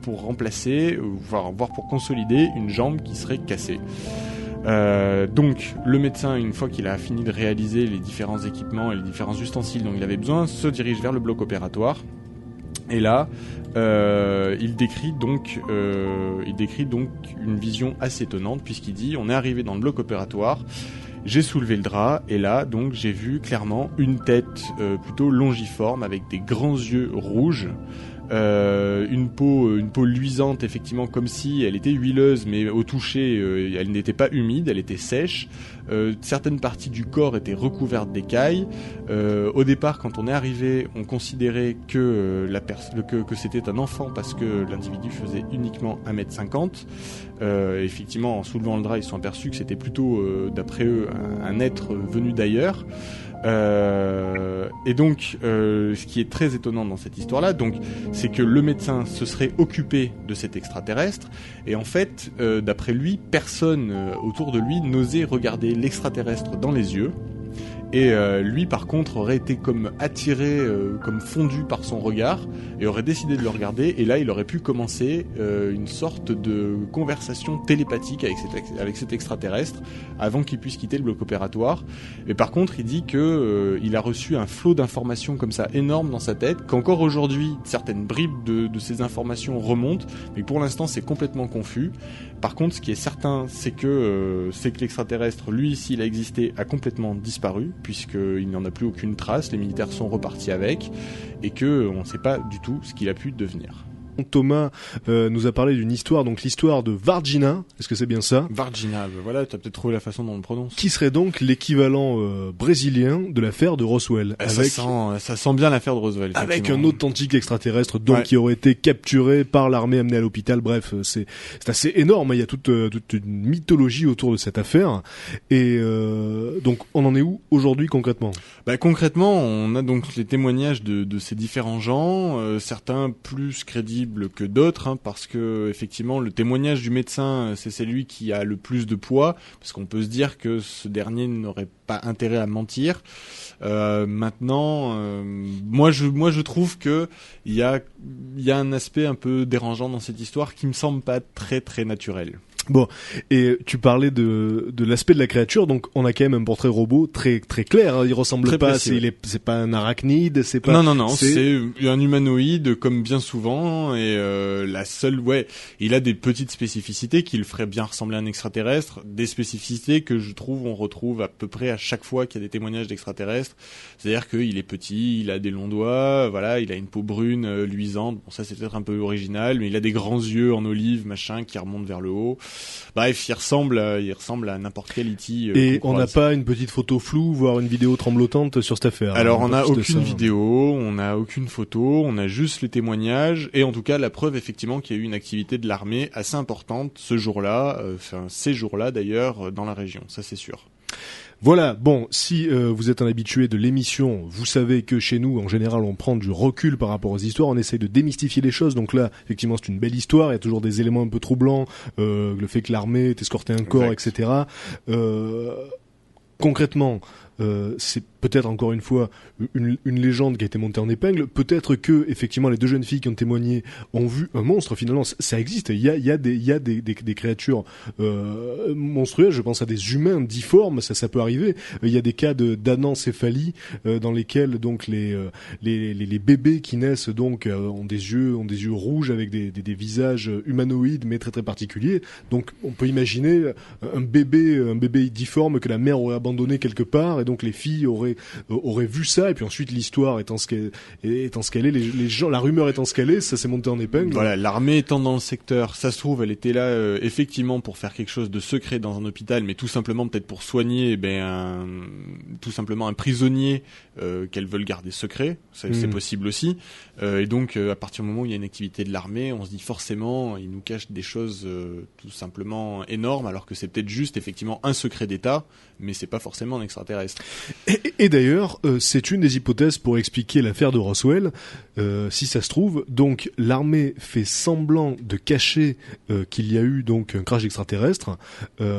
remplacer, voire pour consolider une jambe qui serait cassée. Donc le médecin, une fois qu'il a fini de réaliser les différents équipements et les différents ustensiles dont il avait besoin, se dirige vers le bloc opératoire. Et là, il décrit donc une vision assez étonnante puisqu'il dit: on est arrivé dans le bloc opératoire, j'ai soulevé le drap et là donc j'ai vu clairement une tête plutôt longiforme avec des grands yeux rouges. Une peau luisante, effectivement, comme si elle était huileuse, mais au toucher elle n'était pas humide, elle était sèche. Certaines parties du corps étaient recouvertes d'écailles. Au départ, quand on est arrivé, on considérait que c'était un enfant parce que l'individu faisait uniquement 1m50. Effectivement, en soulevant le drap, ils se sont aperçus que c'était plutôt, d'après eux, un être venu d'ailleurs. Et donc, ce qui est très étonnant dans cette histoire-là, donc, c'est que le médecin se serait occupé de cet extraterrestre, et en fait, d'après lui, personne autour de lui n'osait regarder l'extraterrestre dans les yeux. Et lui, par contre, aurait été comme attiré, comme fondu par son regard, et aurait décidé de le regarder. Et là, il aurait pu commencer une sorte de conversation télépathique avec cet extraterrestre, avant qu'il puisse quitter le bloc opératoire. Et par contre, il dit que il a reçu un flot d'informations comme ça énorme dans sa tête, qu'encore aujourd'hui, certaines bribes de ces informations remontent, mais pour l'instant, c'est complètement confus. Par contre, ce qui est certain, c'est que l'extraterrestre, lui, s'il a existé, a complètement disparu, puisqu'il n'y en a plus aucune trace, les militaires sont repartis avec, et qu'on ne sait pas du tout ce qu'il a pu devenir. Thomas nous a parlé d'une histoire, donc l'histoire de Varginha, est-ce que c'est bien ça ? Varginha, voilà, tu as peut-être trouvé la façon dont on le prononce. Qui serait donc l'équivalent brésilien de l'affaire de Roswell. Ça sent bien l'affaire de Roswell. Avec un authentique extraterrestre donc qui aurait été capturé par l'armée, amené à l'hôpital. Bref, c'est assez énorme. Il y a toute une mythologie autour de cette affaire. Et donc on en est où aujourd'hui concrètement ? Concrètement, on a donc les témoignages de ces différents gens, certains plus crédibles que d'autres, parce que effectivement le témoignage du médecin, c'est celui qui a le plus de poids, parce qu'on peut se dire que ce dernier n'aurait pas intérêt à mentir. Maintenant, moi je trouve que il y a un aspect un peu dérangeant dans cette histoire qui me semble pas très très naturel. Bon, et tu parlais de l'aspect de la créature, donc on a quand même un portrait robot très très clair, hein. Il ressemble très pas, précis, c'est pas un arachnide, c'est pas... Non, c'est un humanoïde comme bien souvent, et la seule, il a des petites spécificités qui le feraient bien ressembler à un extraterrestre, des spécificités que je trouve on retrouve à peu près à chaque fois qu'il y a des témoignages d'extraterrestres, c'est-à-dire qu'il est petit, il a des longs doigts, voilà, il a une peau brune, luisante, bon ça c'est peut-être un peu original, mais il a des grands yeux en olive, machin, qui remontent vers le haut. Bref, il ressemble à n'importe quel E.T. Et on n'a pas une petite photo floue, voire une vidéo tremblotante sur cette affaire. Alors on n'a aucune vidéo, on n'a aucune photo, on a juste les témoignages et en tout cas la preuve effectivement qu'il y a eu une activité de l'armée assez importante ce jour-là, ces jours-là d'ailleurs dans la région, ça c'est sûr. Voilà, bon, si vous êtes un habitué de l'émission, vous savez que chez nous, en général, on prend du recul par rapport aux histoires, on essaye de démystifier les choses, donc là, effectivement, c'est une belle histoire, il y a toujours des éléments un peu troublants, le fait que l'armée ait escorté un corps, etc. Concrètement, c'est peut-être encore une fois une légende qui a été montée en épingle. Peut-être que effectivement les deux jeunes filles qui ont témoigné ont vu un monstre. Finalement, ça existe. Il y a des créatures monstrueuses. Je pense à des humains difformes. Ça peut arriver. Il y a des cas d'anencéphalie dans lesquels donc les bébés qui naissent donc ont des yeux rouges avec des visages humanoïdes mais très très particuliers. Donc on peut imaginer un bébé difforme que la mère aurait abandonné quelque part et donc les filles auraient vu ça et puis ensuite l'histoire étant ce qu'elle est, les gens, la rumeur étant ce qu'elle est, ça s'est monté en épingle. Voilà, l'armée étant dans le secteur, ça se trouve elle était là effectivement pour faire quelque chose de secret dans un hôpital, mais tout simplement peut-être pour soigner tout simplement un prisonnier qu'elles veulent garder secret, c'est possible aussi. Et donc à partir du moment où il y a une activité de l'armée, on se dit forcément ils nous cachent des choses tout simplement énormes, alors que c'est peut-être juste effectivement un secret d'État, mais c'est pas forcément un extraterrestre. extraterrestres. Et d'ailleurs, c'est une des hypothèses pour expliquer l'affaire de Roswell. Si ça se trouve, donc l'armée fait semblant de cacher qu'il y a eu donc un crash extraterrestre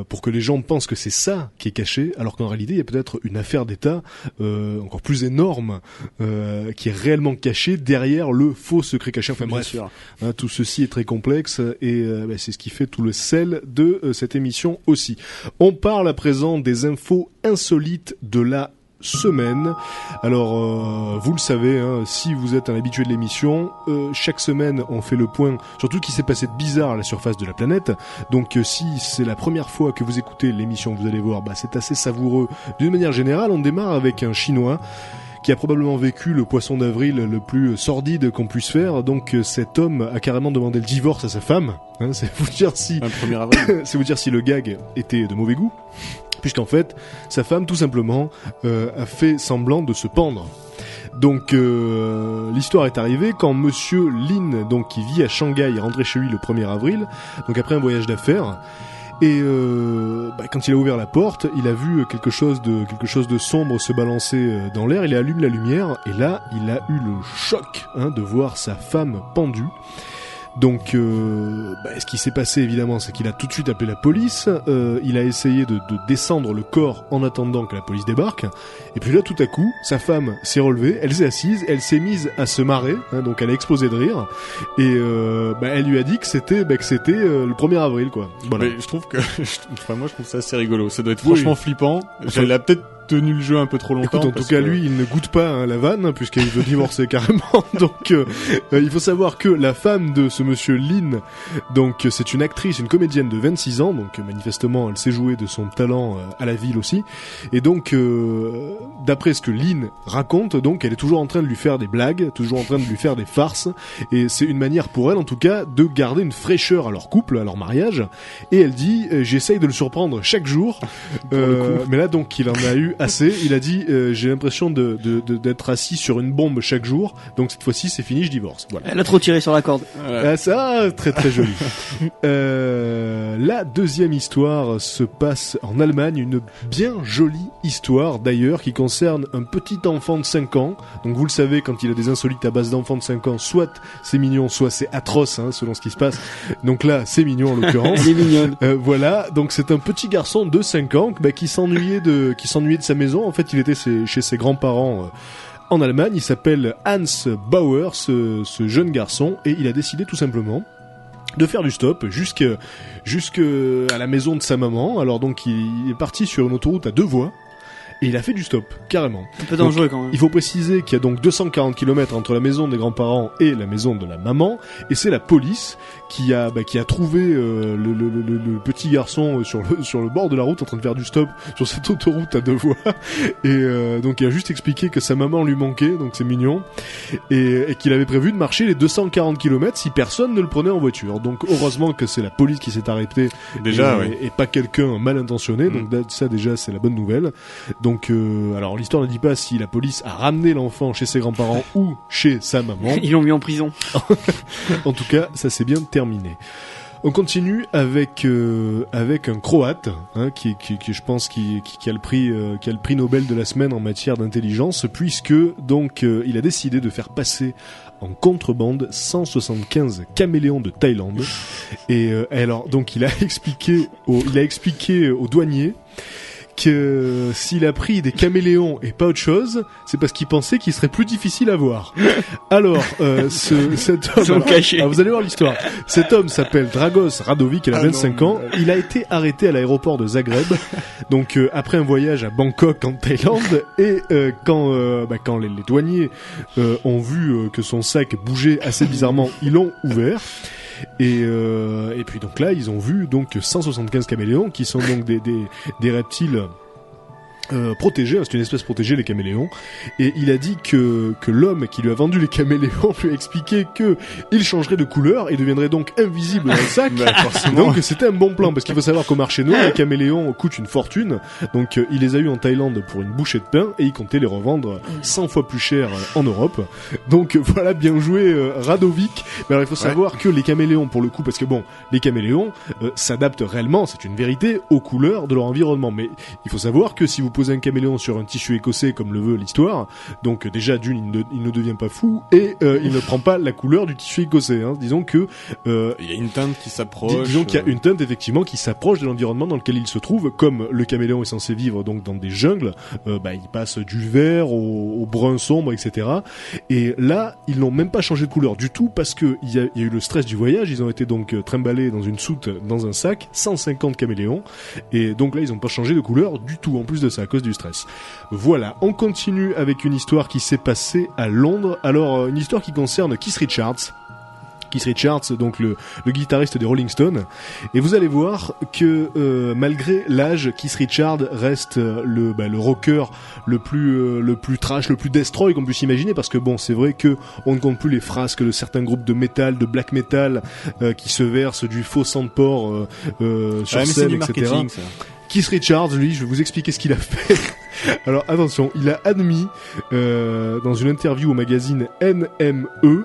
pour que les gens pensent que c'est ça qui est caché, alors qu'en réalité il y a peut-être une affaire d'État encore plus énorme qui est réellement cachée derrière le faux secret caché. Enfin bref, tout ceci est très complexe et c'est ce qui fait tout le sel de cette émission aussi. On parle à présent des infos insolites de la semaine. Alors, vous le savez, si vous êtes un habitué de l'émission, chaque semaine on fait le point sur tout ce qui s'est passé de bizarre à la surface de la planète. Donc, si c'est la première fois que vous écoutez l'émission, vous allez voir, c'est assez savoureux. D'une manière générale, on démarre avec un Chinois qui a probablement vécu le poisson d'avril le plus sordide qu'on puisse faire. Donc cet homme a carrément demandé le divorce à sa femme. C'est vous dire si un 1er avril. C'est vous dire si le gag était de mauvais goût, puisqu'en fait sa femme tout simplement a fait semblant de se pendre. Donc l'histoire est arrivée quand Monsieur Lin, donc qui vit à Shanghai, est rentré chez lui le 1er avril, donc après un voyage d'affaires. Et quand il a ouvert la porte, il a vu quelque chose de sombre se balancer dans l'air. Il allume la lumière et là, il a eu le choc de voir sa femme pendue. Donc, ce qui s'est passé évidemment, c'est qu'il a tout de suite appelé la police. Il a essayé de descendre le corps en attendant que la police débarque. Et puis là, tout à coup, sa femme s'est relevée, elle s'est assise, elle s'est mise à se marrer. Donc, elle a explosé de rire. Et elle lui a dit que c'était le 1er avril, quoi. Voilà. Mais je trouve que, moi, je trouve ça assez rigolo. Ça doit être franchement flippant. Elle a peut-être tenu le jeu un peu trop longtemps. Écoute, en tout cas, lui, il ne goûte pas la vanne, puisqu'il veut divorcer carrément. Donc, il faut savoir que la femme de ce monsieur Lin, donc c'est une actrice, une comédienne de 26 ans, donc manifestement, elle sait jouer de son talent à la ville aussi. Et donc, d'après ce que Lin raconte, donc, elle est toujours en train de lui faire des blagues, toujours en train de lui faire des farces. Et c'est une manière pour elle, en tout cas, de garder une fraîcheur à leur couple, à leur mariage. Et elle dit, j'essaye de le surprendre chaque jour. Mais là, donc, il en a eu assez. Il a dit j'ai l'impression d'être assis sur une bombe chaque jour, donc cette fois-ci c'est fini, je divorce. Voilà. Elle a trop tiré sur la corde. Voilà. Ça, très très joli. La deuxième histoire se passe en Allemagne, une bien jolie histoire d'ailleurs qui concerne un petit enfant de 5 ans. Donc vous le savez, quand il a des insolites à base d'enfants de 5 ans, soit c'est mignon, soit c'est atroce selon ce qui se passe. Donc là c'est mignon en l'occurrence. Elle est mignonne. Voilà, donc c'est un petit garçon de 5 ans qui s'ennuyait de sa maison. En fait, il était chez ses grands-parents en Allemagne. Il s'appelle Hans Bauer, ce jeune garçon, et il a décidé tout simplement de faire du stop jusqu'à la maison de sa maman. Alors donc, il est parti sur une autoroute à 2 voies. Et il a fait du stop, carrément. Un peu dangereux quand même. Il faut préciser qu'il y a donc 240 km entre la maison des grands-parents et la maison de la maman. Et c'est la police qui a trouvé le petit garçon sur le bord de la route en train de faire du stop sur cette autoroute à 2 voies. Et donc il a juste expliqué que sa maman lui manquait, donc c'est mignon. Et qu'il avait prévu de marcher les 240 km si personne ne le prenait en voiture. Donc heureusement que c'est la police qui s'est arrêtée déjà, et pas quelqu'un mal intentionné. Donc ça déjà c'est la bonne nouvelle. Donc, alors l'histoire ne dit pas si la police a ramené l'enfant chez ses grands-parents ou chez sa maman. Ils l'ont mis en prison. En tout cas, ça s'est bien terminé. On continue avec un Croate, qui je pense qui a le prix Nobel de la semaine en matière d'intelligence, puisque donc il a décidé de faire passer en contrebande 175 caméléons de Thaïlande. Et alors donc il a expliqué aux douaniers que s'il a pris des caméléons et pas autre chose, c'est parce qu'il pensait qu'il serait plus difficile à voir. Alors, cet homme... Alors, vous allez voir l'histoire. Cet homme s'appelle Dragos Radovic, il a 25 ans. Il a été arrêté à l'aéroport de Zagreb, donc après un voyage à Bangkok en Thaïlande, et quand les douaniers ont vu que son sac bougeait assez bizarrement, ils l'ont ouvert. Et puis donc là ils ont vu donc 175 caméléons qui sont donc des reptiles protégés, c'est une espèce protégée les caméléons, et il a dit que l'homme qui lui a vendu les caméléons lui a expliqué que il changerait de couleur et deviendrait donc invisible dans le sac. Donc c'était un bon plan parce qu'il faut savoir qu'au marché noir les caméléons coûtent une fortune, donc il les a eu en Thaïlande pour une bouchée de pain et il comptait les revendre 100 fois plus cher en Europe. Donc voilà, bien joué Radovic. Mais alors il faut savoir que les caméléons pour le coup, parce que bon, les caméléons s'adaptent réellement, c'est une vérité, aux couleurs de leur environnement, mais il faut savoir que si vous poser un caméléon sur un tissu écossais comme le veut l'histoire. Donc déjà d'une, il ne devient pas fou et il ne prend pas la couleur du tissu écossais. Hein. Disons que il y a une teinte qui s'approche. Disons qu'il y a une teinte effectivement qui s'approche de l'environnement dans lequel il se trouve. Comme le caméléon est censé vivre donc dans des jungles, il passe du vert au brun sombre, etc. Et là, ils n'ont même pas changé de couleur du tout parce que il y a eu le stress du voyage. Ils ont été donc trimballés dans une soute, dans un sac, 150 caméléons. Et donc là, ils n'ont pas changé de couleur du tout, en plus de ça, à cause du stress. Voilà, on continue avec une histoire qui s'est passée à Londres. Alors, une histoire qui concerne Keith Richards. Keith Richards, donc le guitariste des Rolling Stones. Et vous allez voir que malgré l'âge, Keith Richards reste le rocker le plus trash, le plus destroy qu'on puisse imaginer, parce que bon, c'est vrai que on ne compte plus les frasques de certains groupes de métal, de black metal qui se versent du faux sang de porc sur scène, etc. Keith Richards, lui, je vais vous expliquer ce qu'il a fait. Alors attention, il a admis dans une interview au magazine NME,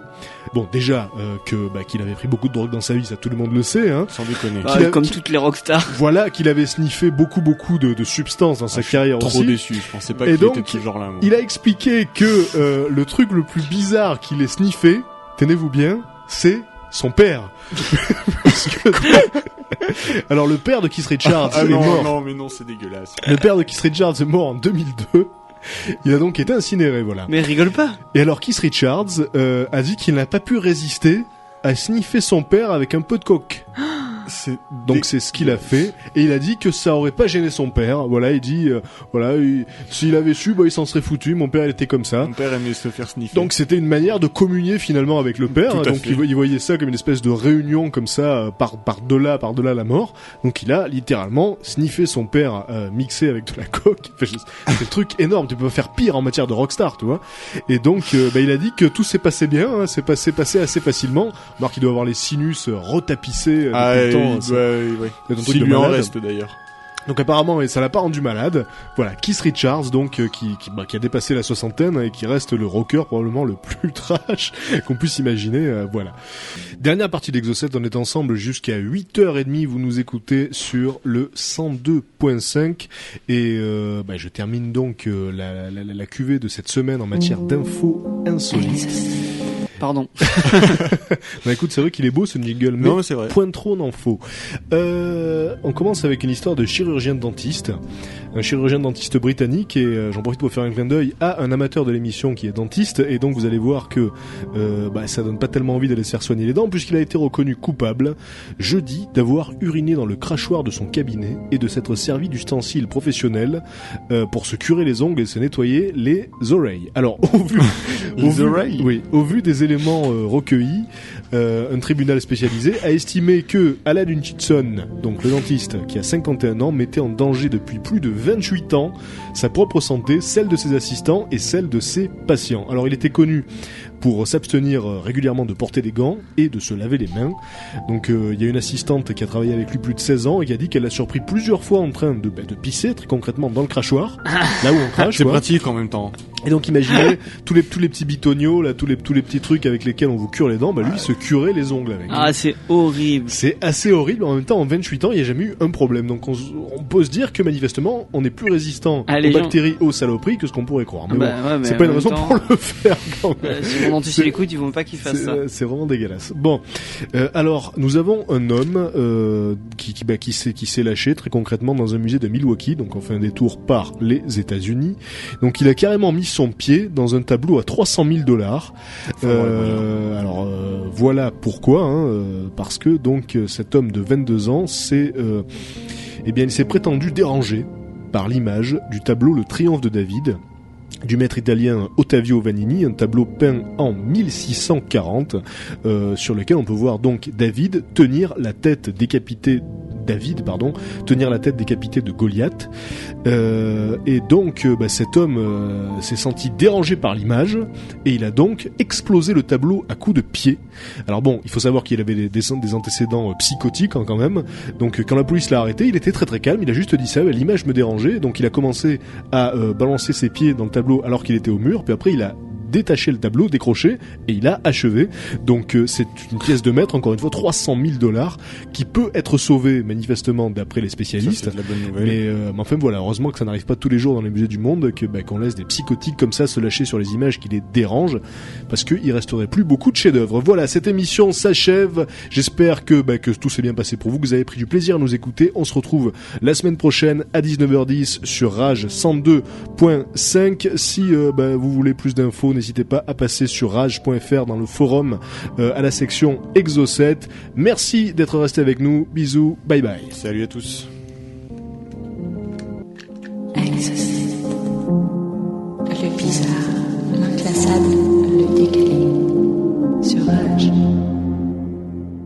bon déjà qu'il avait pris beaucoup de drogue dans sa vie, ça tout le monde le sait, hein. Sans déconner. Comme toutes les rockstars. Voilà, qu'il avait sniffé beaucoup de substances dans sa carrière aussi. Trop déçu, je pensais pas qu'il était de ce genre-là. Moi. Il a expliqué que le truc le plus bizarre qu'il ait sniffé, tenez-vous bien, c'est son père. Parce que... Alors le père de Keith Richards est mort. Non, mais non, c'est dégueulasse. Le père de Keith Richards est mort en 2002. Il a donc été incinéré, voilà. Mais rigole pas. Et alors Keith Richards a dit qu'il n'a pas pu résister à sniffer son père avec un peu de coke. Donc c'est ce qu'il a fait, et il a dit que ça aurait pas gêné son père. Voilà, il dit s'il avait su, il s'en serait foutu. Mon père il était comme ça. Mon père aimait se faire sniffer. Donc c'était une manière de communier finalement avec le père. Hein, donc il voyait ça comme une espèce de réunion comme ça par delà la mort. Donc il a littéralement sniffé son père mixé avec de la coke. Enfin, c'est le truc énorme. Tu peux pas faire pire en matière de rockstar, tu vois. Et donc il a dit que tout s'est passé bien, hein, c'est passé assez facilement. Alors qu'il doit avoir les sinus retapissés depuis le temps. S'il lui en reste d'ailleurs. Donc apparemment, ça l'a pas rendu malade. Voilà, Keith Richards, donc qui a dépassé la soixantaine et qui reste le rocker probablement le plus trash qu'on puisse imaginer. Voilà. Dernière partie d'Exocet, on est ensemble jusqu'à 8h30. Vous nous écoutez sur le 102.5 et je termine donc la cuvée de cette semaine en matière d'infos insolites. Pardon. Bah écoute, c'est vrai qu'il est beau ce jingle, mais non, c'est vrai. Point trop n'en faut. On commence avec une histoire de chirurgien dentiste. Un chirurgien dentiste britannique, et j'en profite pour faire un clin d'œil à un amateur de l'émission qui est dentiste, et donc vous allez voir que ça donne pas tellement envie d'aller se faire soigner les dents, puisqu'il a été reconnu coupable jeudi d'avoir uriné dans le crachoir de son cabinet et de s'être servi d'ustensiles professionnels pour se curer les ongles et se nettoyer les oreilles. Alors au vu des éléments recueillis, un tribunal spécialisé a estimé que Alan Hutchinson, donc le dentiste qui a 51 ans, mettait en danger depuis plus de 28 ans sa propre santé, celle de ses assistants et celle de ses patients. Alors il était connu pour s'abstenir régulièrement de porter des gants et de se laver les mains. Donc il y a une assistante qui a travaillé avec lui plus de 16 ans et qui a dit qu'elle l'a surpris plusieurs fois en train de pisser, très concrètement dans le crachoir, là où on crache. C'est pratique en même temps. Et donc imaginez tous les petits bitoniaux là, tous les petits trucs avec lesquels on vous cure les dents, lui il se curait les ongles avec. Ah, c'est horrible. C'est assez horrible, en même temps en 28 ans il n'y a jamais eu un problème. Donc on peut se dire que manifestement on est plus résistant aux bactéries, aux saloperies que ce qu'on pourrait croire. Mais c'est pas une raison pour le faire quand même. Si mon dentiste l'écoute, ils vont pas qu'il fasse ça. C'est vraiment dégueulasse. Bon, alors nous avons un homme qui s'est lâché très concrètement dans un musée de Milwaukee. Donc on fait un détour par les États-Unis. Donc il a carrément mis son pied dans un tableau à $300,000. Alors voilà pourquoi, parce que donc cet homme de 22 ans, il s'est prétendu dérangé par l'image du tableau Le Triomphe de David du maître italien Ottavio Vanini, un tableau peint en 1640 sur lequel on peut voir donc David tenir la tête décapitée de Goliath, et donc cet homme s'est senti dérangé par l'image et il a donc explosé le tableau à coups de pied. Alors bon, il faut savoir qu'il avait des antécédents psychotiques quand même, donc quand la police l'a arrêté, il était très très calme, il a juste dit ça, l'image me dérangeait, donc il a commencé à balancer ses pieds dans le tableau alors qu'il était au mur, puis après il a détaché le tableau, décroché, et il a achevé. Donc c'est une pièce de maître, encore une fois, $300,000, qui peut être sauvée manifestement d'après les spécialistes. Ça, c'est de la bonne nouvelle. Mais enfin voilà, heureusement que ça n'arrive pas tous les jours dans les musées du monde, qu'on laisse des psychotiques comme ça se lâcher sur les images qui les dérangent, parce qu'il resterait plus beaucoup de chefs-d'œuvre. Voilà, cette émission s'achève. J'espère que tout s'est bien passé pour vous, que vous avez pris du plaisir à nous écouter. On se retrouve la semaine prochaine à 19h10 sur Rage 102.5. Si vous voulez plus d'infos, n'hésitez pas à passer sur rage.fr dans le forum à la section Exo 7. Merci d'être resté avec nous. Bisous, bye bye. Salut à tous.